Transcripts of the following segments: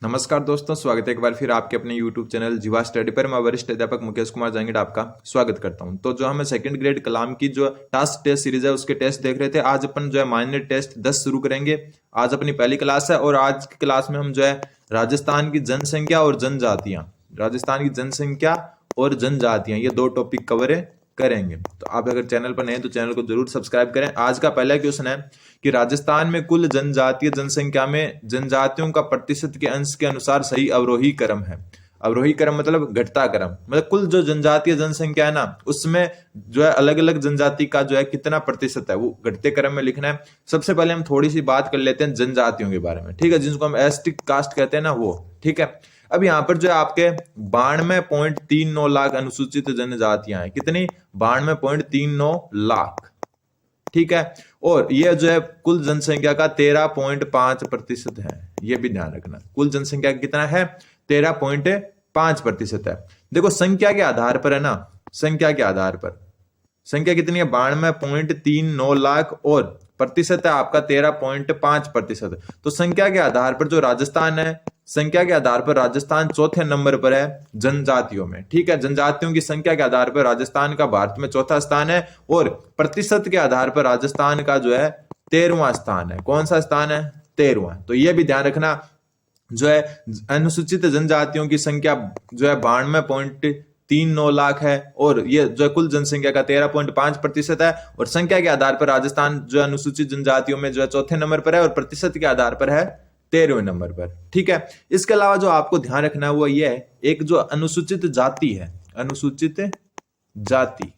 नमस्कार दोस्तों, स्वागत है एक बार फिर आपके अपने YouTube चैनल जीवा स्टडी पर। मैं वरिष्ठ अध्यापक मुकेश कुमार जांगिड़ आपका स्वागत करता हूं। तो जो हमें सेकंड ग्रेड कलाम की जो टास्क टेस्ट सीरीज है उसके टेस्ट देख रहे थे। आज अपन जो है माइनर टेस्ट 10 शुरू करेंगे। आज अपनी पहली क्लास है और आज की क्लास में हम जो है राजस्थान की जनसंख्या और जनजातियां, राजस्थान की जनसंख्या और जनजातियां, ये दो टॉपिक कवर करेंगे। तो आप अगर चैनल पर नए हैं तो चैनल को जरूर सब्सक्राइब करें। आज का पहला क्वेश्चन है कि राजस्थान में कुल जनजातीय जनसंख्या में जनजातियों का प्रतिशत के अंश के अनुसार सही अवरोही क्रम है। अवरोही क्रम मतलब घटता क्रम, मतलब कुल जो जनजातीय जनसंख्या है ना उसमें जो है अलग अलग जनजाति का जो है कितना प्रतिशत है वो घटते क्रम में लिखना है। सबसे पहले हम थोड़ी सी बात कर लेते हैं जनजातियों के बारे में, ठीक है, जिनको हम एसटी कास्ट कहते हैं ना वो, ठीक है। अब यहाँ पर जो है आपके 92.39 लाख अनुसूचित जनजातियां हैं। कितनी? 92.39 लाख, ठीक है। और ये जो है कुल जनसंख्या का 13.5% है। ये भी ध्यान रखना, कुल जनसंख्या कितना है? 13.5% है। देखो संख्या के आधार पर है ना, संख्या के आधार पर संख्या कितनी है? 92.39 लाख और प्रतिशत है आपका 13.5%। तो संख्या के आधार पर जो राजस्थान है, संख्या के आधार पर राजस्थान चौथे नंबर पर है जनजातियों में, ठीक है। जनजातियों की संख्या के आधार पर राजस्थान का भारत में चौथा स्थान है और प्रतिशत के आधार पर राजस्थान का जो है 13वां स्थान है। कौन सा स्थान है? 13वां। तो यह भी ध्यान रखना, जो है अनुसूचित जनजातियों की संख्या जो है 92.39 लाख है और ये जो है कुल जनसंख्या का 13.5% है। और संख्या के आधार पर राजस्थान जो है अनुसूचित जनजातियों में जो है चौथे नंबर पर है और प्रतिशत के आधार पर है 13वें नंबर पर, ठीक है। इसके अलावा जो आपको ध्यान रखना है वो ये है, एक जो अनुसूचित जाति है, अनुसूचित जाति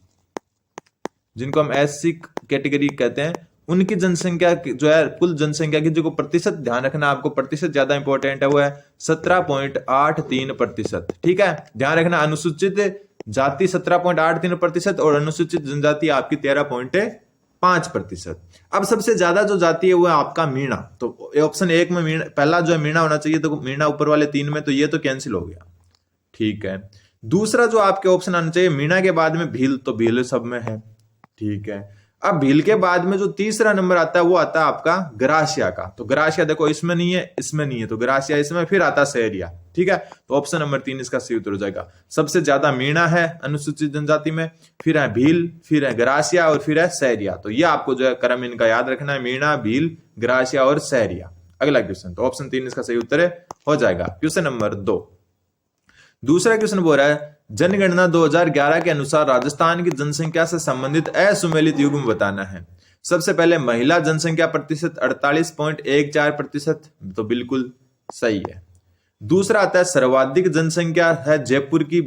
जिनको हम एससी कैटेगरी कहते हैं, उनकी जनसंख्या जो है कुल जनसंख्या की जो प्रतिशत ध्यान रखना, आपको प्रतिशत ज्यादा इंपॉर्टेंट है, वो है 17.83%, ठीक है। ध्यान रखना अनुसूचित जाति 17.83% और अनुसूचित जनजाति आपकी 13.5%। अब सबसे ज्यादा जो जाति है वो है आपका मीणा। तो ऑप्शन 1 में मीणा, पहला जो है मीणा होना चाहिए, तो मीणा ऊपर वाले 3 में, तो ये तो कैंसिल हो गया, ठीक है। दूसरा जो आपके ऑप्शन आना चाहिए मीणा के बाद में भील, तो भील सब में है, ठीक है। अब भील के बाद में जो तीसरा नंबर आता है वो आता है आपका गरासिया का। तो गरासिया देखो इसमें नहीं है, इसमें नहीं है, तो गरासिया इसमें, फिर आता है सहरिया, ठीक है। तो ऑप्शन नंबर 3 इसका सही उत्तर हो जाएगा। सबसे ज्यादा मीणा है अनुसूचित जनजाति में, फिर है भील, फिर है गरासिया और फिर है सहरिया। तो ये आपको जो है क्रम इनका याद रखना है, मीणा, भील, गरासिया और सहरिया। अगला क्वेश्चन, तो ऑप्शन 3 इसका सही उत्तर हो जाएगा। क्वेश्चन नंबर 2, दूसरा क्वेश्चन बोल रहा है जनगणना 2011 के अनुसार राजस्थान की जनसंख्या से संबंधित असुमेलित युग्म बताना है। सबसे पहले महिला जनसंख्या प्रतिशत 48.14%, तो बिल्कुल सही है। दूसरा आता है सर्वाधिक जनसंख्या है जयपुर की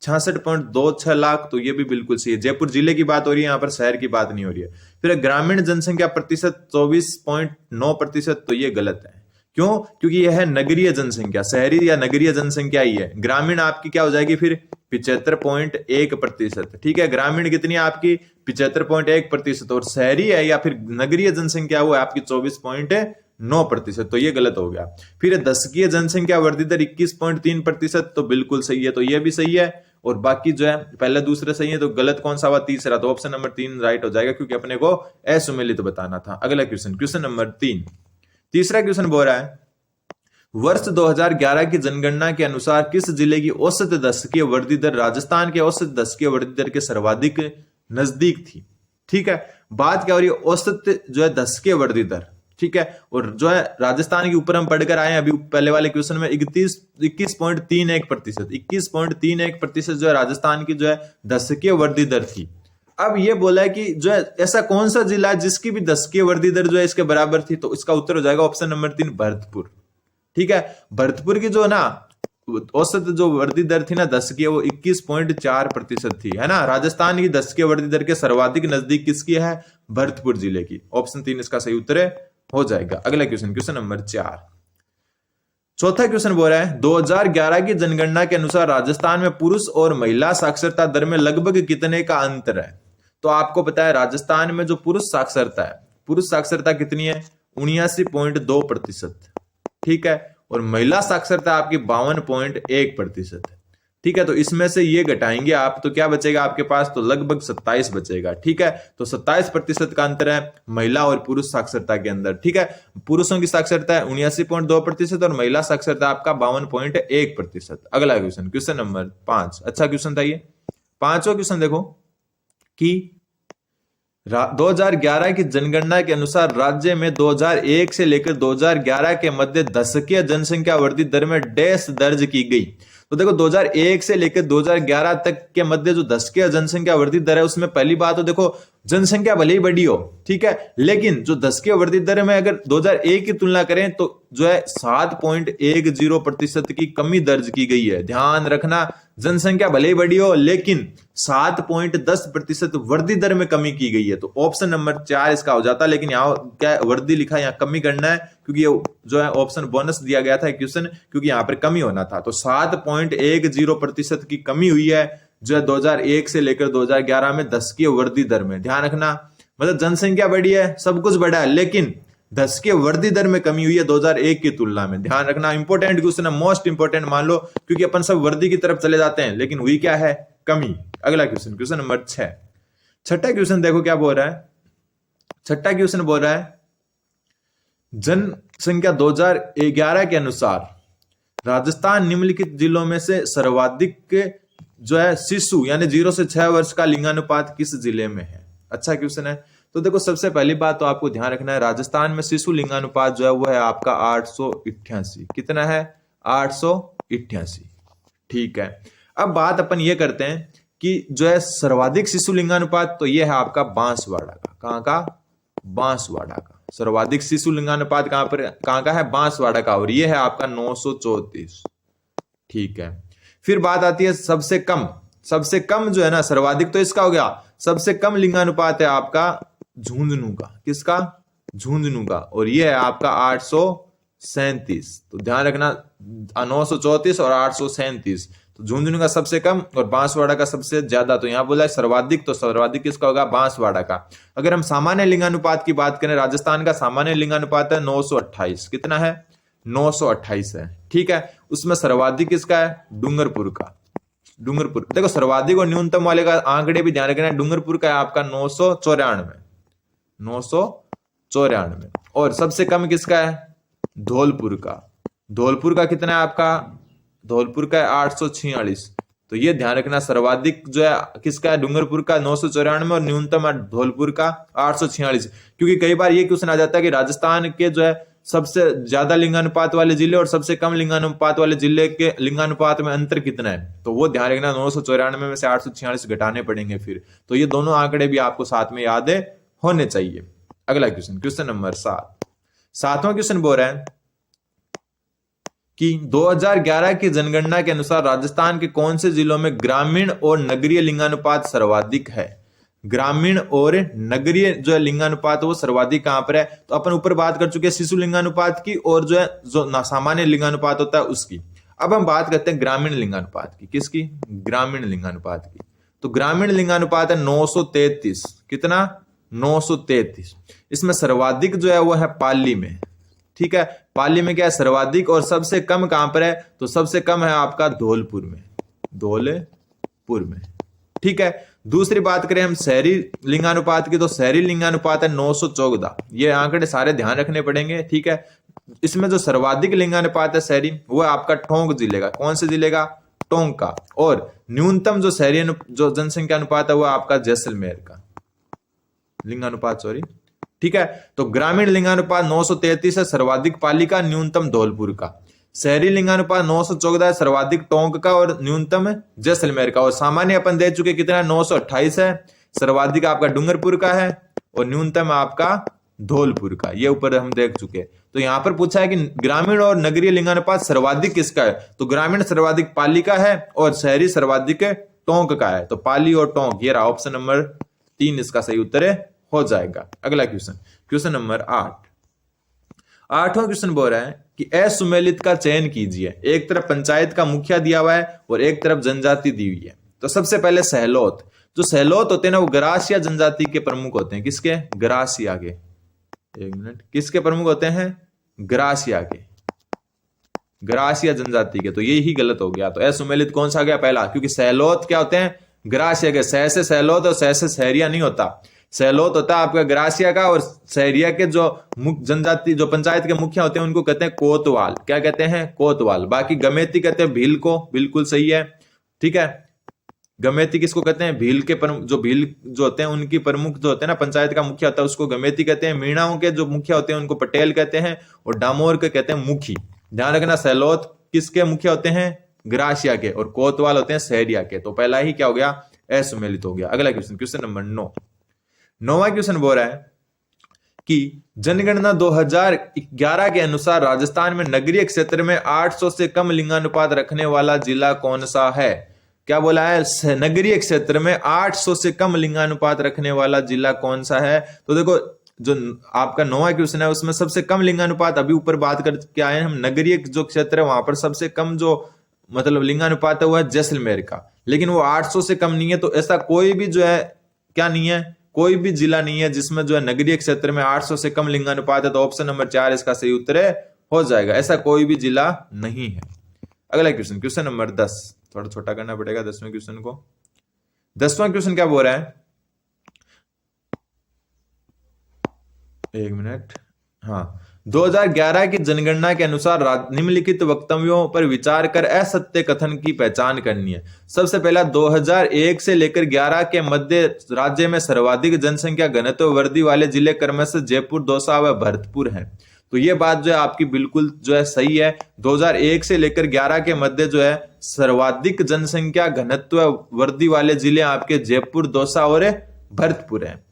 66.26 लाख, तो ये भी बिल्कुल सही है। जयपुर जिले की बात हो रही है, यहाँ पर शहर की बात नहीं हो रही है। फिर ग्रामीण जनसंख्या प्रतिशत 24.9%, तो ये गलत है। क्यों? क्योंकि यह है नगरीय जनसंख्या, शहरी या नगरीय जनसंख्या ही है। ग्रामीण आपकी क्या हो जाएगी फिर? 75.1%, ठीक है। ग्रामीण कितनी है आपकी? 75.1%, और शहरी है या फिर नगरीय जनसंख्या वो है आपकी 24.9%, तो ये गलत हो गया। फिर दशकीय जनसंख्या वृद्धि दर 21.3%, तो बिल्कुल सही है, तो ये भी सही है। और बाकी जो है पहले दूसरे सही है, तो गलत कौन सा हुआ? तीसरा। तो ऑप्शन नंबर 3 राइट हो जाएगा, क्योंकि अपने को असुमेलित बताना था। अगला क्वेश्चन, क्वेश्चन नंबर 3, तीसरा क्वेश्चन बोल रहा है वर्ष 2011 की जनगणना के अनुसार किस जिले की औसत दशकीय वृद्धि दर राजस्थान के औसत दशकीय वृद्धि दर के सर्वाधिक नजदीक थी, ठीक है। बात क्या हो रही है? औसत जो है दशकीय वृद्धि दर, ठीक है। और जो है राजस्थान के ऊपर हम पढ़कर आए हैं अभी पहले वाले क्वेश्चन में 21.31%, 21.31% जो है राजस्थान की जो है दशकीय वृद्धि दर थी। अब ये बोला है कि जो है ऐसा कौन सा जिला है जिसकी भी दशकीय वृद्धि दर जो है इसके बराबर थी, तो इसका उत्तर हो जाएगा ऑप्शन नंबर 3 भरतपुर, ठीक है। भरतपुर की जो ना औसत जो वृद्धि दर थी ना दशकीय, वो 21.4% थी, है ना। राजस्थान की दशकीय वृद्धि दर के सर्वाधिक नजदीक किसकी है? भरतपुर जिले की। ऑप्शन 3 इसका सही उत्तर हो जाएगा। अगला क्वेश्चन, क्वेश्चन नंबर 4, चौथा क्वेश्चन बोल रहा है 2011 की जनगणना के अनुसार राजस्थान में पुरुष और महिला साक्षरता दर में लगभग कितने का अंतर है? तो आपको पता है राजस्थान में जो पुरुष साक्षरता है, पुरुष साक्षरता कितनी है? 79.2%, ठीक है। और महिला साक्षरता आपकी 52.1%, ठीक है, तो इसमें से ये घटाएंगे आप, तो क्या बचेगा आपके पास, तो लगभग 27 बचेगा। ठीक है, तो 27% का अंतर है महिला और पुरुष साक्षरता के अंदर। ठीक है, पुरुषों की साक्षरता है 79.2% और महिला साक्षरता आपका 52.1%। अगला क्वेश्चन, क्वेश्चन नंबर 5, अच्छा क्वेश्चन था ये। पांचवा क्वेश्चन देखो कि 2011 की जनगणना के अनुसार राज्य में 2001 से लेकर 2011 के मध्य दशकीय जनसंख्या वृद्धि दर में डैश दर्ज की गई। तो देखो 2001 से लेकर 2011 तक के मध्य जो दशकीय जनसंख्या वृद्धि दर है, उसमें पहली बात तो देखो जनसंख्या भले ही बढ़ी हो, ठीक है, लेकिन जो दशकीय वृद्धि दर में अगर 2001 की तुलना करें तो जो है 7.10% की कमी दर्ज की गई है। ध्यान रखना, जनसंख्या भले ही बढ़ी हो लेकिन 7.10% वृद्धि दर में कमी की गई है। तो ऑप्शन नंबर 4 इसका हो जाता, लेकिन यहाँ क्या वृद्धि लिखा है, यहाँ कमी करना है, क्योंकि ये जो है ऑप्शन बोनस दिया गया था क्वेश्चन, क्योंकि यहाँ पर कमी होना था। तो 7.10% की कमी हुई है जो है 2001 से लेकर 2011 में दशकीय वृद्धि दर में। ध्यान रखना, मतलब जनसंख्या बढ़ी है, सब कुछ बढ़ा है, लेकिन दशकीय वृद्धि दर में कमी हुई है 2001 की तुलना में। ध्यान रखना, इंपॉर्टेंट क्वेश्चन है, मोस्ट इंपॉर्टेंट मान लो, क्योंकि अपन सब वृद्धि की तरफ चले जाते हैं, लेकिन हुई क्या है, कमी। अगला क्वेश्चन, क्वेश्चन नंबर 6। छठा क्वेश्चन देखो क्या बोल रहा है। छठा क्वेश्चन बोल रहा है जनसंख्या 2011 के अनुसार राजस्थान निम्नलिखित जिलों में से सर्वाधिक जो है शिशु यानी 0 से 6 वर्ष का लिंगानुपात किस जिले में है। अच्छा क्वेश्चन है। तो देखो सबसे पहली बात तो आपको ध्यान रखना है, राजस्थान में शिशु लिंगानुपात जो है वो है आपका 888। कितना है, 888। ठीक है, अब बात अपन ये करते हैं कि जो है सर्वाधिक शिशु लिंगानुपात, तो ये है आपका बांसवाड़ा का। कहां का, बांसवाड़ा का। सर्वाधिक शिशु लिंगानुपात कहां का है, बांसवाड़ा का, और ये है आपका 934। ठीक है, फिर बात आती है सबसे कम। सबसे कम जो है ना, सर्वाधिक तो इसका हो गया, सबसे कम लिंगानुपात है आपका झुंझुनू का। किसका, झुंझुनू का, और ये है आपका 837। तो ध्यान रखना, 934 और 837, तो झुंझुनू का सबसे कम और बांसवाड़ा का सबसे ज्यादा। तो यहां बोला है सर्वाधिक, तो सर्वाधिक किसका होगा, बांसवाड़ा का। अगर हम सामान्य लिंगानुपात की बात करें, राजस्थान का सामान्य लिंगानुपात है 928। कितना है, 928 है। ठीक है, उसमें सर्वाधिक किसका है, डूंगरपुर का। डूंगरपुर, देखो सर्वाधिक और न्यूनतम वाले का आंकड़े भी ध्यान रखना है। डूंगरपुर का है आपका 994, 994, और सबसे कम किसका है, धौलपुर का। धौलपुर का कितना है आपका, धौलपुर का है 846। तो ये ध्यान रखना, सर्वाधिक जो है किसका है, डूंगरपुर का 994 और न्यूनतम है धौलपुर का 846। क्योंकि कई बार ये क्वेश्चन आ जाता है कि राजस्थान के जो है सबसे ज्यादा लिंगानुपात वाले जिले और सबसे कम लिंगानुपात वाले जिले के लिंगानुपात में अंतर कितना है, तो वो ध्यान रखना, 994 में से 846 घटाने पड़ेंगे फिर। तो ये दोनों आंकड़े भी आपको साथ में याद होने चाहिए। अगला क्वेश्चन, क्वेश्चन नंबर 7। सातवां क्वेश्चन बोल रहा है कि 2011 की जनगणना के अनुसार राजस्थान के कौन से जिलों में ग्रामीण और नगरीय लिंगानुपात सर्वाधिक है। ग्रामीण और नगरीय जो है लिंगानुपात वो सर्वाधिक कहां पर है, तो अपन ऊपर बात कर चुके हैं शिशु लिंगानुपात की, और जो है जो सामान्य लिंगानुपात होता है उसकी। अब हम बात करते हैं ग्रामीण लिंगानुपात की। किसकी, ग्रामीण लिंगानुपात की। तो ग्रामीण लिंगानुपात है 933। कितना, 933। इसमें सर्वाधिक जो है वो है पाली में। ठीक है, पाली में क्या है, सर्वाधिक, और सबसे कम कहां पर है, तो सबसे कम है आपका धौलपुर में। धौलपुर में। ठीक है, दूसरी बात करें हम शहरी लिंगानुपात की, तो शहरी लिंगानुपात है 914। ये आंकड़े सारे ध्यान रखने पड़ेंगे। ठीक है, इसमें जो सर्वाधिक लिंगानुपात है शहरी, वो है आपका टोंक जिले का। कौन से जिले का, टोंक का। और न्यूनतम जो शहरी जो जनसंख्या अनुपात है वो आपका जैसलमेर का लिंगानुपात, सॉरी। ठीक है, तो ग्रामीण लिंगानुपात 933 है, सर्वाधिक पाली का, न्यूनतम धौलपुर का। शहरी लिंगानुपात 914 है, सर्वाधिक टोंक का और न्यूनतम जैसलमेर का। और सामान्य अपन दे चुके कितना है, 928 है, सर्वाधिक आपका डूंगरपुर का है और न्यूनतम आपका धौलपुर का। ये ऊपर हम देख चुके। तो यहां पर पूछा है कि ग्रामीण और नगरीय लिंगानुपात सर्वाधिक किसका है, तो ग्रामीण सर्वाधिक पाली का है और शहरी सर्वाधिक टोंक का है। तो पाली और टोंक, ये रहा ऑप्शन नंबर 3 इसका सही उत्तर हो जाएगा। अगला क्वेश्चन, क्वेश्चन नंबर 8। आठवां क्वेश्चन बोल रहा है कि असुमेलित का चयन कीजिए। एक तरफ पंचायत का मुखिया दिया हुआ है और एक तरफ जनजाति दी हुई है। तो सबसे पहले सहलोत। जो सहलोत होते हैं ना, वो गरासिया जनजाति के प्रमुख होते हैं। किसके, गरासिया के। एक मिनट, किसके प्रमुख होते हैं, गरासिया के। ग्रासिया जनजाति के, तो ये ही गलत हो गया। तो असुमेलित कौन सा आ गया? पहला, क्योंकि सैलोत क्या होते हैं? ग्रासिया के। सह से सैलोत और सह से सहरिया नहीं होता। सैलोत होता है आपका ग्रासिया का, और सहरिया के जो मुख्य जनजाति जो पंचायत के मुखिया होते हैं उनको कहते हैं कोतवाल। क्या कहते हैं? कोतवाल। बाकी गमेती कहते हैं भील को, बिल्कुल सही है, ठीक है। गमेती किसको कहते हैं? भील के जो भील जो होते हैं उनकी प्रमुख जो होते हैं ना, पंचायत का मुखिया होता है, उसको गमेती कहते हैं। मीणाओं के जो मुखिया होते हैं उनको पटेल कहते हैं, और डामोर के कहते हैं मुखी। ध्यान रखना, सैलोत किसके मुखिया होते हैं? ग्रासिया के, और कोतवाल होते हैं सहरिया के। तो पहला ही क्या हो गया? असुमेलित हो गया। अगला क्वेश्चन, क्वेश्चन नंबर 9। 9वां क्वेश्चन बोल रहा है कि जनगणना 2011 के अनुसार राजस्थान में नगरीय क्षेत्र में 800 से कम लिंगानुपात रखने वाला जिला कौन सा है? क्या बोला है? नगरीय क्षेत्र में 800 से कम लिंगानुपात रखने वाला जिला कौन सा है? तो देखो, जो आपका 9वां क्वेश्चन है उसमें सबसे कम लिंगानुपात, अभी ऊपर बात करके आए हम, नगरीय जो क्षेत्र है वहां पर सबसे कम जो मतलब लिंगानुपात है वो है जैसलमेर का, लेकिन वो 800 से कम नहीं है। तो ऐसा कोई भी जो है क्या नहीं है? कोई भी जिला नहीं है जिसमें जो है नगरीय क्षेत्र में 800 से कम लिंगानुपात है। तो ऑप्शन नंबर 4 इसका सही उत्तर हो जाएगा। ऐसा कोई भी जिला नहीं है। अगला क्वेश्चन, क्वेश्चन नंबर 10। थोड़ा छोटा करना पड़ेगा 10वें क्वेश्चन को। 10वां क्वेश्चन क्या बोल रहा है? एक मिनट। हाँ, 2011 की जनगणना के अनुसार निम्नलिखित वक्तव्यों पर विचार कर असत्य कथन की पहचान करनी है। सबसे पहला, 2001 से लेकर 11 के मध्य राज्य में सर्वाधिक जनसंख्या घनत्व वृद्धि वाले जिले क्रमशः जयपुर, दौसा व भरतपुर हैं। तो ये बात जो है आपकी बिल्कुल जो है सही है। 2001 से लेकर 11 के मध्य जो है सर्वाधिक जनसंख्या घनत्व वृद्धि वाले जिले आपके जयपुर, दौसा और भरतपुर हैं।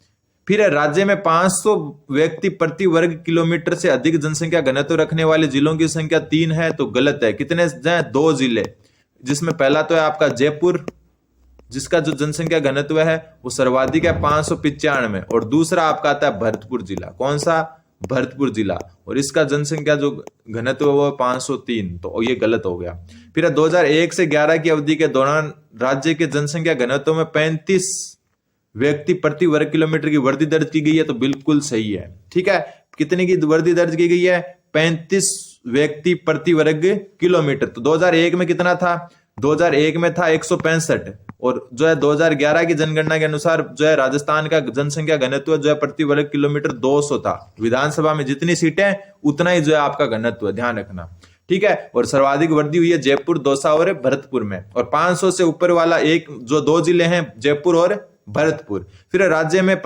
फिर राज्य में 500 व्यक्ति प्रति वर्ग किलोमीटर से अधिक जनसंख्या घनत्व रखने वाले जिलों की संख्या 3 है। तो गलत है। कितने? 2 जिले, जिसमें पहला तो है आपका जयपुर, जिसका जो जनसंख्या घनत्व है वो सर्वाधिक है 595, और दूसरा आपका आता है भरतपुर जिला। कौन सा? भरतपुर जिला, और इसका जनसंख्या जो घनत्व है वो 503। तो ये गलत हो गया। फिर 2001 से 11 की अवधि के दौरान राज्य के जनसंख्या घनत्व में 35 व्यक्ति प्रति वर्ग किलोमीटर की वृद्धि दर्ज की गई है। तो बिल्कुल सही है, ठीक है। कितने की वृद्धि दर्ज की गई है? 35 व्यक्ति प्रति वर्ग किलोमीटर। तो 2001 में कितना था? 2001 में था 165, और जो है 2011 की जनगणना के अनुसार जो है राजस्थान का जनसंख्या घनत्व जो है प्रति वर्ग किलोमीटर 200 था। विधानसभा में जितनी सीटें उतना ही जो है आपका घनत्व, ध्यान रखना, ठीक है। और सर्वाधिक वृद्धि हुई है जयपुर, दौसा और भरतपुर में, और 500 से ऊपर वाला एक जो 2 जिले हैं जयपुर और भरतपुर। फिर राज्य में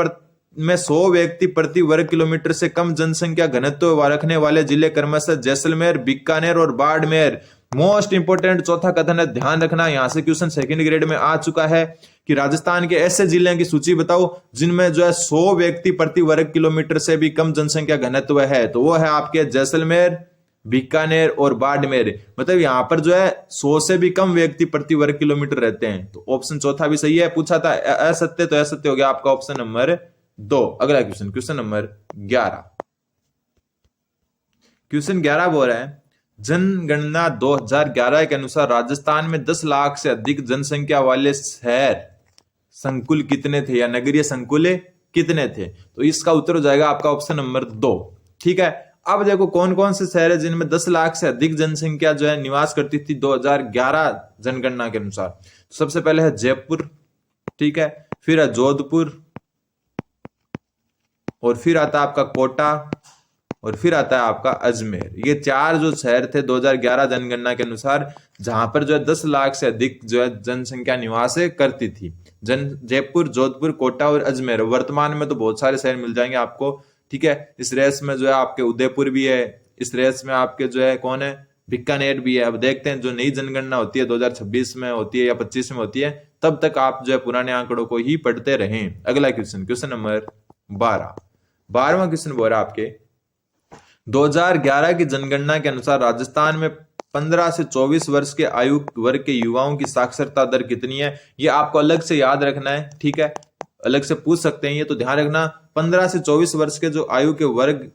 100 व्यक्ति प्रति वर्ग किलोमीटर से कम जनसंख्या घनत्व रखने वाले जिले क्रमशः जैसलमेर, बीकानेर और बाड़मेर। मोस्ट इंपोर्टेंट चौथा कथन है, ध्यान रखना, यहां से क्वेश्चन सेकंड ग्रेड में आ चुका है कि राजस्थान के ऐसे जिले की सूची बताओ जिनमें जो है 100 व्यक्ति प्रति वर्ग किलोमीटर से भी कम जनसंख्या घनत्व है। तो वो है आपके जैसलमेर, बीकानेर और बाड़मेर। मतलब यहां पर जो है 100 से भी कम व्यक्ति प्रति वर्ग किलोमीटर रहते हैं। तो ऑप्शन चौथा भी सही है। पूछा था असत्य, तो असत्य हो गया आपका ऑप्शन नंबर 2। अगला क्वेश्चन, क्वेश्चन नंबर 11। क्वेश्चन 11 बोल रहा है, जनगणना 2011 के अनुसार राजस्थान में 10 लाख से अधिक जनसंख्या वाले शहर संकुल कितने थे, या नगरीय संकुल कितने थे? तो इसका उत्तर हो जाएगा आपका ऑप्शन नंबर 2, ठीक है। अब देखो कौन कौन से शहर है जिनमें 10 लाख से अधिक जनसंख्या जो है निवास करती थी 2011 जनगणना के अनुसार। तो सबसे पहले है जयपुर, ठीक है, फिर है जोधपुर, और फिर आता है आपका कोटा, और फिर आता है आपका अजमेर। ये 4 जो शहर थे 2011 जनगणना के अनुसार जहां पर जो है 10 लाख से अधिक जो है जनसंख्या निवास करती थी। जयपुर, जोधपुर, कोटा और अजमेर। वर्तमान में तो बहुत सारे शहर मिल जाएंगे आपको, ठीक है। इस रेस में जो है आपके उदयपुर भी है, इस रेस में आपके जो है कौन है, बीकानेर भी है। अब देखते हैं जो नई जनगणना होती है 2026 में होती है या 25 में होती है, तब तक आप जो है पुराने आंकड़ों को ही पढ़ते रहें। अगला क्वेश्चन, क्वेश्चन नंबर 12। 12वां क्वेश्चन बोल रहा है आपके 2011 की जनगणना के अनुसार राजस्थान में 15 से 24 वर्ष के आयु वर्ग के युवाओं की साक्षरता दर कितनी है? ये आपको अलग से याद रखना है, ठीक है, अलग से पूछ सकते हैं ये, तो ध्यान रखना 15 से 24 वर्ष के जो आयु के वर्ग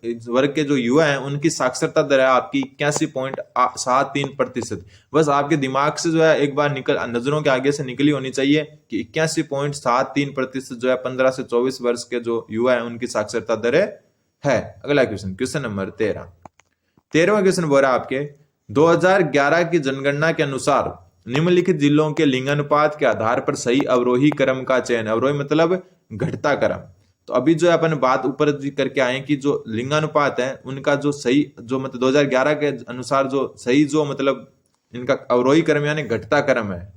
के जो युवा हैं उनकी साक्षरता दर है आपकी 81.73%। बस आपके दिमाग से जो है एक बार नजरों के आगे से निकली होनी चाहिए कि 81.73% जो है 15 से 24 वर्ष के जो युवा है उनकी साक्षरता दर है। अगला क्वेश्चन, क्वेश्चन नंबर 13। 13वां क्वेश्चन बोल रहा है आपके 2011 की जनगणना के अनुसार निम्नलिखित जिलों के लिंगानुपात के आधार पर सही अवरोही क्रम का चयन। अवरोही मतलब घटता क्रम। तो अभी जो अपन बात ऊपर करके आए कि जो लिंगानुपात है उनका जो सही जो मतलब 2011 के अनुसार जो सही जो मतलब इनका अवरोही क्रम यानी घटता क्रम है।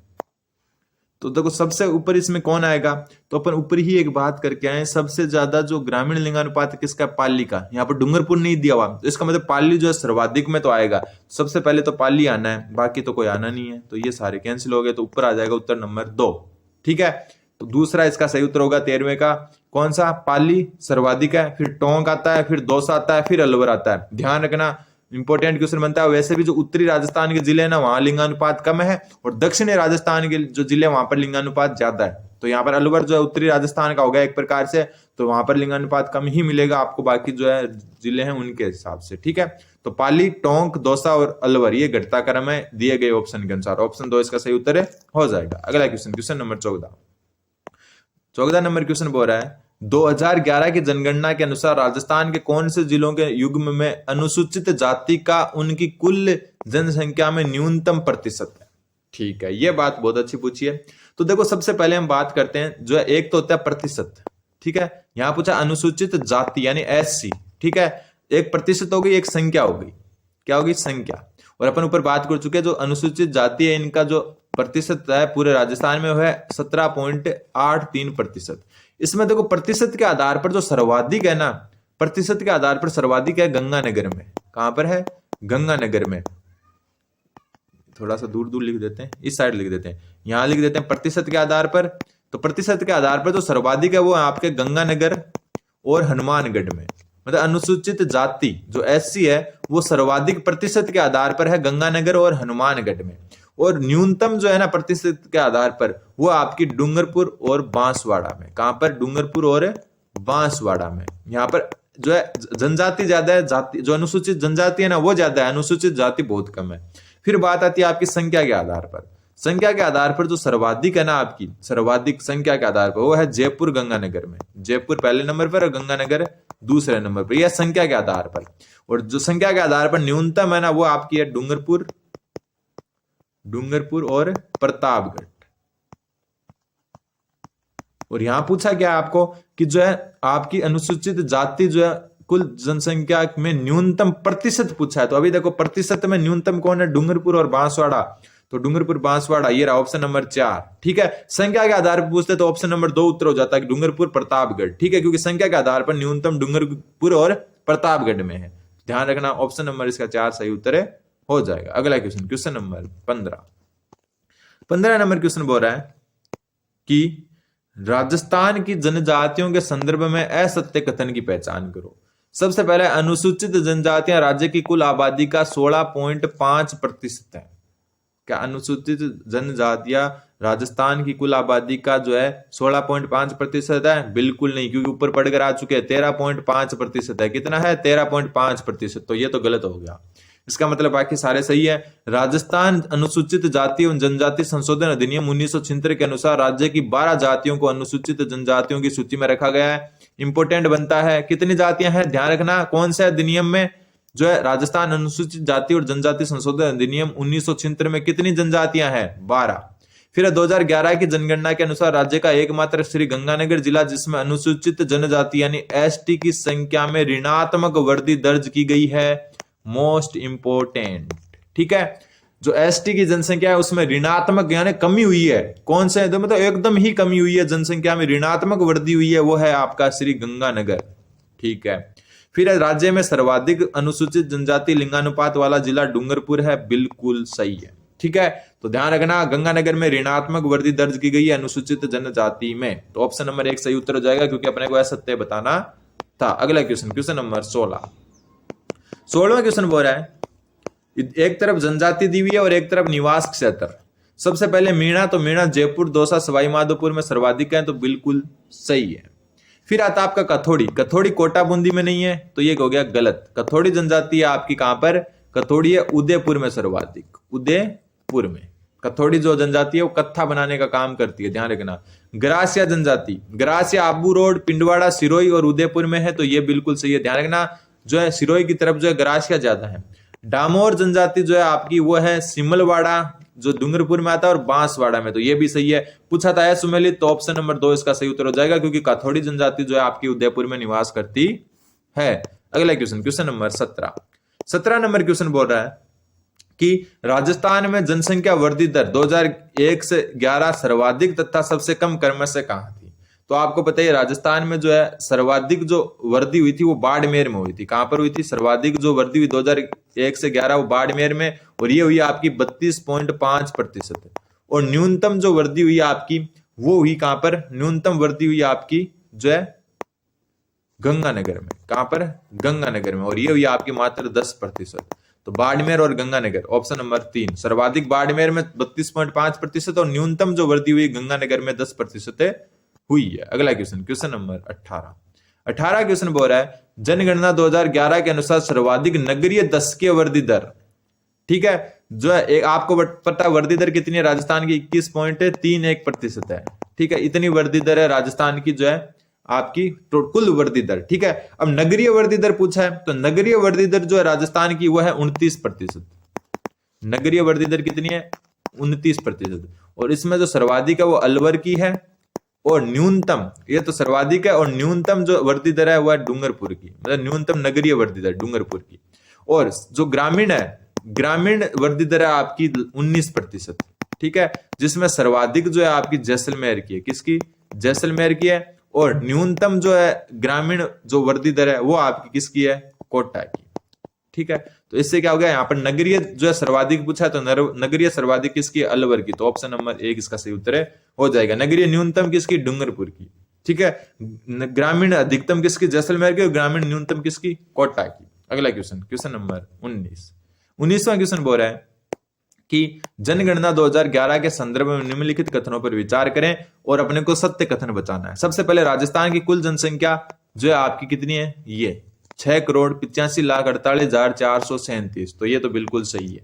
तो देखो सबसे ऊपर इसमें कौन आएगा, तो अपन ऊपर ही एक बात करके आए, सबसे ज्यादा जो ग्रामीण लिंगानुपात किसका, पाली का। यहाँ पर डूंगरपुर नहीं दिया हुआ, तो इसका मतलब पाली जो है सर्वाधिक में तो आएगा। सबसे पहले तो पाली आना है, बाकी तो कोई आना नहीं है, तो ये सारे कैंसिल हो गए, तो ऊपर आ जाएगा उत्तर नंबर 2। ठीक है, तो दूसरा इसका सही उत्तर होगा 13वें का कौन सा, पाली सर्वाधिक है, फिर टोंक आता है, फिर दौसा आता है, फिर अलवर आता है। ध्यान रखना इंपॉर्टेंट क्वेश्चन बनता है। वैसे भी जो उत्तरी राजस्थान के जिले हैं ना वहां लिंगानुपात कम है, और दक्षिणी राजस्थान के जो जिले वहां पर लिंगानुपात ज्यादा है। तो यहाँ पर अलवर जो है उत्तरी राजस्थान का होगा एक प्रकार से, तो वहां पर लिंगानुपात कम ही मिलेगा आपको, बाकी जो है जिले हैं उनके हिसाब से। ठीक है, तो पाली, टोंक, दौसा और अलवर ये घटता क्रम है दिए गए ऑप्शन के अनुसार। ऑप्शन 2 इसका सही उत्तर हो जाएगा। अगला question, question number 14 number question बोल रहा है 2011 की जनगणना के अनुसार राजस्थान के कौन से जिलों के युग्म में अनुसूचित जाति का उनकी कुल जनसंख्या में न्यूनतम प्रतिशत है। ठीक है, यह बात बहुत अच्छी पूछी है। तो देखो सबसे पहले हम बात करते हैं, जो है एक तो होता है प्रतिशत। ठीक है, यहां पूछा अनुसूचित जाति यानी SC। ठीक है, एक प्रतिशत हो गई, एक संख्या हो गई, क्या होगी, संख्या। और अपन ऊपर बात कर चुके हैं जो अनुसूचित जाति है इनका जो प्रतिशत है पूरे राजस्थान में वह 17.83%। इसमें देखो प्रतिशत के आधार पर जो सर्वाधिक है ना, प्रतिशत के आधार पर सर्वाधिक है गंगानगर में। कहां पर है, गंगानगर में। थोड़ा सा दूर दूर लिख देते हैं, इस साइड लिख देते हैं, यहां लिख देते हैं प्रतिशत के आधार पर। तो प्रतिशत के आधार पर जो सर्वाधिक है वो आपके गंगानगर और हनुमानगढ़ में। मतलब अनुसूचित जाति जो SC है वो सर्वाधिक प्रतिशत के आधार पर है गंगानगर और हनुमानगढ़ में, और न्यूनतम जो है ना प्रतिशत के आधार पर वो आपकी डूंगरपुर और बांसवाड़ा में। कहां पर, डूंगरपुर और बांसवाड़ा में। यहाँ पर जो है जनजाति ज्यादा है, जाति जो अनुसूचित जनजाति है ना वो ज्यादा है, अनुसूचित जाति बहुत कम है। फिर बात आती है आपकी संख्या के आधार पर। संख्या के आधार पर जो सर्वाधिक है ना आपकी, सर्वाधिक संख्या के आधार पर वो है जयपुर गंगानगर में। जयपुर पहले नंबर पर और गंगानगर दूसरे नंबर पर, यह संख्या के आधार पर। और जो संख्या के आधार पर न्यूनतम है ना वो आपकी है डूंगरपुर और प्रतापगढ़। और यहां पूछा गया आपको कि जो है आपकी अनुसूचित जाति जो है कुल जनसंख्या में न्यूनतम प्रतिशत पूछा है। तो अभी देखो प्रतिशत में न्यूनतम कौन है, डूंगरपुर और बांसवाड़ा। तो डूंगरपुर बांसवाड़ा ये रहा ऑप्शन नंबर 4। ठीक है, संख्या के आधार पर पूछते तो ऑप्शन नंबर 2 उत्तर हो जाता है डूंगरपुर प्रतापगढ़। ठीक है, क्योंकि संख्या के आधार पर न्यूनतम डूंगरपुर और प्रतापगढ़ में है। ध्यान रखना ऑप्शन नंबर इसका 4 सही उत्तर हो जाएगा। अगला question, question number 15 number question बोल रहा है कि राजस्थान की जनजातियों के संदर्भ में असत्य कथन की पहचान करो। सबसे पहले अनुसूचित जनजातियां राज्य की कुल आबादी का 16.5% है। क्या अनुसूचित जनजातियां राजस्थान की कुल आबादी का जो है 16.5% है? बिल्कुल नहीं, क्योंकि ऊपर पढ़कर आ चुके हैं 13.5% है। कितना है? 13.5%। तो ये तो गलत हो गया। इसका मतलब बाकी सारे सही है। राजस्थान अनुसूचित जाति एवं जनजाति संशोधन अधिनियम 1976 के अनुसार राज्य की 12 जातियों को अनुसूचित जनजातियों की सूची में रखा गया है। इंपोर्टेंट बनता है, कितनी जातियां हैं ध्यान रखना। कौन से अधिनियम में? जो है राजस्थान अनुसूचित जाति और जनजाति संशोधन अधिनियम 1976 में कितनी जनजातियां हैं? 12। फिर 2011 की जनगणना के अनुसार राज्य का एकमात्र श्री गंगानगर जिला जिसमें अनुसूचित जनजाति यानी ST की संख्या में ऋणात्मक वृद्धि दर्ज की गई है। मोस्ट इंपोर्टेंट, ठीक है, जो ST की जनसंख्या है उसमें ऋणात्मक यानी कमी हुई है। कौन से? तो मतलब एकदम ही कमी हुई है, जनसंख्या में ऋणात्मक वृद्धि हुई है, वो है आपका श्री गंगानगर। ठीक है, फिर राज्य में सर्वाधिक अनुसूचित जनजाति लिंगानुपात वाला जिला डूंगरपुर है। बिल्कुल सही है। ठीक है, तो ध्यान रखना गंगानगर में ऋणात्मक वृद्धि दर्ज की गई है अनुसूचित जनजाति में। तो ऑप्शन नंबर 1 सही उत्तर हो जाएगा, क्योंकि अपने को असत्य बताना था। अगला क्वेश्चन, क्वेश्चन नंबर 16वां क्वेश्चन बोल रहा है एक तरफ जनजाति दी हुई है और एक तरफ निवास क्षेत्र। सबसे पहले मीणा, तो मीणा जयपुर, दौसा, सवाई माधोपुर में सर्वाधिक है, तो बिल्कुल सही है। फिर आता आपका कथोड़ी। कथोड़ी कोटा बूंदी में नहीं है, तो ये हो गया गलत। कथोड़ी जनजाति है आपकी कहां पर? कथोड़ी है उदयपुर में सर्वाधिक। उदयपुर में कथोड़ी जो जनजाति है वो कत्था बनाने का काम करती है, ध्यान रखना। गरासिया जनजाति, गरासिया आबू रोड, पिंडवाड़ा, सिरोही और उदयपुर में है, तो ये बिल्कुल सही है। ध्यान रखना जो है सिरोही की तरफ जो है गरासिया ज्यादा है। डामोर जनजाति जो है आपकी वो है सिमलवाड़ा जो डूंगरपुर में आता है और बांसवाड़ा में, तो ये भी सही है। पूछा था सुमेलित, तो ऑप्शन नंबर 2 इसका सही उत्तर हो जाएगा, क्योंकि काथोड़ी जनजाति जो है आपकी उदयपुर में निवास करती है। अगला question, question number 17 number question बोल रहा है कि राजस्थान में जनसंख्या वृद्धि दर 2001 से 11 सर्वाधिक तथा सबसे कम क्रमशः कहां थी? तो आपको पता है राजस्थान में जो है सर्वाधिक जो वृद्धि हुई थी वो बाड़मेर में हुई थी। कहां पर हुई थी? सर्वाधिक जो वृद्धि हुई 2001 से 11 वो बाड़मेर में, और ये हुई आपकी 32.5%। और न्यूनतम जो वृद्धि हुई आपकी वो हुई कहां पर? न्यूनतम वृद्धि हुई आपकी जो है गंगानगर में। कहां पर? गंगानगर में, और ये हुई आपकी मात्र 10%। तो बाड़मेर और गंगानगर, ऑप्शन नंबर 3। सर्वाधिक बाड़मेर में 32.5% और न्यूनतम जो वृद्धि हुई गंगानगर में 10% हुई है। अगला क्वेश्चन, क्वेश्चन नंबर 18 क्वेश्चन बोल रहा है जनगणना 2011 के अनुसार सर्वाधिक नगरीय दशकीय वृद्धि दर, ठीक है, जो है एक आपको पता वृद्धि दर कितनी है राजस्थान की? 21.31% है। ठीक है, इतनी वृद्धि दर है राजस्थान की जो है आपकी कुल वृद्धि दर। ठीक है, अब नगरीय वृद्धि दर पूछा है, तो नगरीय वृद्धि दर जो है राजस्थान की वो है 29%। नगरीय वृद्धि दर कितनी है? 29%। और इसमें जो सर्वाधिक है वो अलवर की है, और न्यूनतम, ये तो सर्वाधिक है, और न्यूनतम जो वृद्धि दर है वो है डूंगरपुर की, मतलब न्यूनतम नगरीय वृद्धि दर डूंगरपुर की। और जो ग्रामीण है, ग्रामीण वृद्धि दर है आपकी 19%। ठीक है, जिसमें सर्वाधिक जो है आपकी जैसलमेर की है। किसकी? जैसलमेर की है। और न्यूनतम जो है ग्रामीण जो वृद्धि दर है वो आपकी किसकी है? कोटा की। ठीक है, तो इससे क्या हो गया? यहाँ पर नगरीय जो है सर्वाधिक पूछा है, तो नगरीय सर्वाधिक किसकी? अलवर की। तो ऑप्शन नंबर 1 इसका सही उत्तर हो जाएगा। नगरीय न्यूनतम किसकी? डूंगरपुर की। ठीक है, ग्रामीण अधिकतम किसकी? जैसलमेर की। और ग्रामीण न्यूनतम किसकी? कोटा की। अगला क्वेश्चन, क्वेश्चन नंबर 19वां क्वेश्चन बोल रहा है कि जनगणना 2011 के संदर्भ में निम्नलिखित कथनों पर विचार करें और अपने को सत्य कथन बचाना है। सबसे पहले राजस्थान की कुल जनसंख्या जो है आपकी कितनी है? ये 6,85,48,437। तो ये तो बिल्कुल सही है।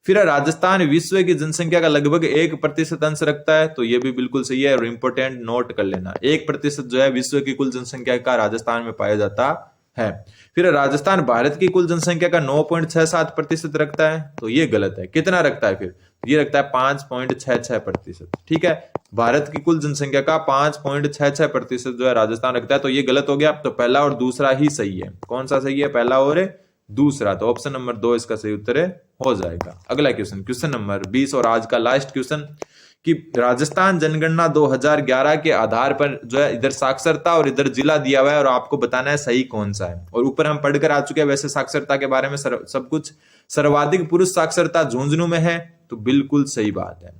फिर राजस्थान विश्व की जनसंख्या का लगभग 1% अंश रखता है, तो ये भी बिल्कुल सही है। और इंपोर्टेंट नोट कर लेना, 1% जो है विश्व की कुल जनसंख्या का राजस्थान में पाया जाता है। फिर राजस्थान भारत की कुल जनसंख्या का 9.67% रखता है, तो ये गलत है। कितना रखता है? फिर ये रखता है 5.66%। ठीक है, भारत की कुल जनसंख्या का 5.66% जो है राजस्थान रखता है, तो ये गलत हो गया। तो पहला और दूसरा ही सही है। कौन सा सही है? पहला और दूसरा। तो ऑप्शन नंबर 2 इसका सही उत्तर हो जाएगा। अगला क्वेश्चन, क्वेश्चन नंबर 20 और आज का लास्ट क्वेश्चन कि राजस्थान जनगणना 2011 के आधार पर जो है इधर साक्षरता और इधर जिला दिया हुआ है, और आपको बताना है सही कौन सा है। और ऊपर हम पढ़कर आ चुके हैं वैसे साक्षरता के बारे में सब कुछ। सर्वाधिक पुरुष साक्षरता झुंझुनू में है, तो बिल्कुल सही बात है।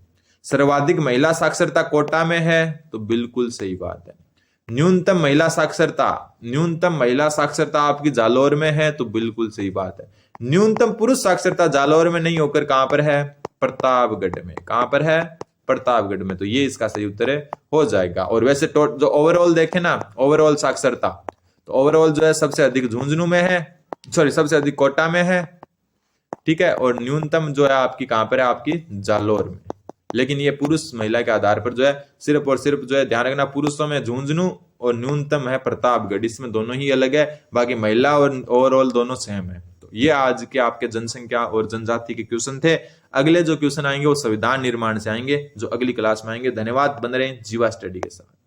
सर्वाधिक महिला साक्षरता कोटा में है, तो बिल्कुल सही बात है। न्यूनतम महिला साक्षरता आपकी जालौर में है, तो बिल्कुल सही बात है। न्यूनतम पुरुष साक्षरता जालौर में नहीं होकर कहां पर है? प्रतापगढ़ में। कहां पर है? प्रतापगढ़ में। तो ये इसका सही उत्तर हो जाएगा। और वैसे जो ओवरऑल देखे ना, ओवरऑल साक्षरता, तो ओवरऑल जो है सबसे अधिक झुंझुनू में है, सबसे अधिक कोटा में है। ठीक है, और न्यूनतम जो है आपकी कहां पर है? आपकी जालौर में। लेकिन ये पुरुष महिला के आधार पर जो है सिर्फ और सिर्फ जो है ध्यान रखना, पुरुषों में झुंझुनू और न्यूनतम है प्रतापगढ़, इसमें दोनों ही अलग है, बाकी महिला और ओवरऑल दोनों सेम है। तो ये आज के आपके जनसंख्या और जनजाति के क्वेश्चन थे। अगले जो क्वेश्चन आएंगे वो संविधान निर्माण से आएंगे, जो अगली क्लास में आएंगे। धन्यवाद, बन रहे जीवा स्टडी के साथ।